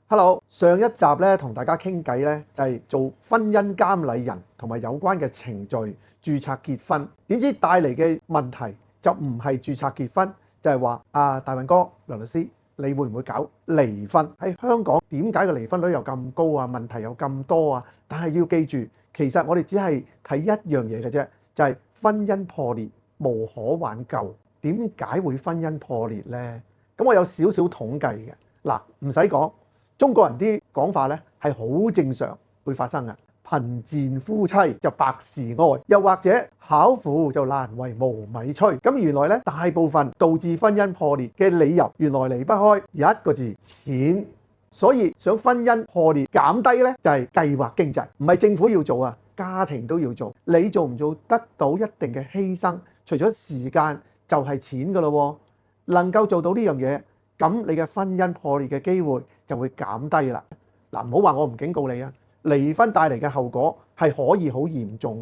Hello，上一集咧同大家傾偈咧，就係做婚姻監禮人同埋有關嘅程序註冊結婚，點知帶嚟嘅問題就唔係註冊結婚，就係話大文哥梁律師，你會唔會搞離婚？喺香港點解個離婚率又咁高啊？問題又咁多啊？但係要記住，其實我哋只係睇一樣嘢嘅啫，就係婚姻破裂無可挽救。點解會婚姻破裂呢？咁我有少少統計嘅，嗱，唔使講。中國人啲講法咧係好正常會發生嘅，貧賤夫妻就百事哀，又或者巧婦就難為無米炊。咁原來咧大部分導致婚姻破裂嘅理由，原來離不開一個字錢。所以想婚姻破裂減低咧，就係計劃經濟，唔係政府要做啊，家庭都要做。你做唔做得到一定嘅犧牲？除咗時間就係錢噶咯，能夠做到呢樣嘢，咁你嘅婚姻破裂嘅機會就會減低啦。嗱，唔好話我唔警告你啊，離婚帶嚟嘅後果係可以好嚴重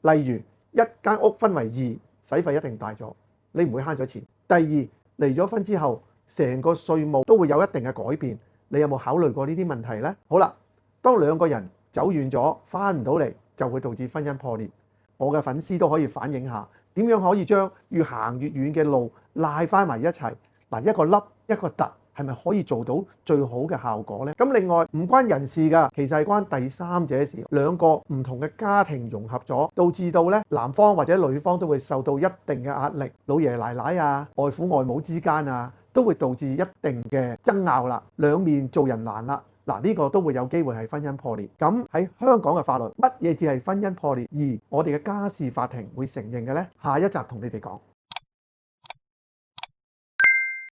嘅。例如一間屋分為二，使費一定大咗，你唔會慳咗錢。第二，離咗婚之後，成個稅務都會有一定嘅改變，你有冇考慮過呢啲問題呢？好啦，當兩個人走遠咗，翻唔到嚟，就會導致婚姻破裂。我嘅粉絲都可以反映下，點樣可以將越行越遠嘅路拉翻埋一齊。嗱，一個凹一個凸，係咪可以做到最好嘅效果呢？咁另外唔關人事㗎，其實係關第三者事。兩個唔同嘅家庭融合咗，導致到咧男方或者女方都會受到一定嘅壓力，老爺奶奶啊、外父外母之間啊，都會導致一定嘅爭拗啦，兩面做人難啦。嗱，呢個都會有機會係婚姻破裂。咁喺香港嘅法律，乜嘢至係婚姻破裂？而我哋嘅家事法庭會承認嘅呢？下一集同你哋講。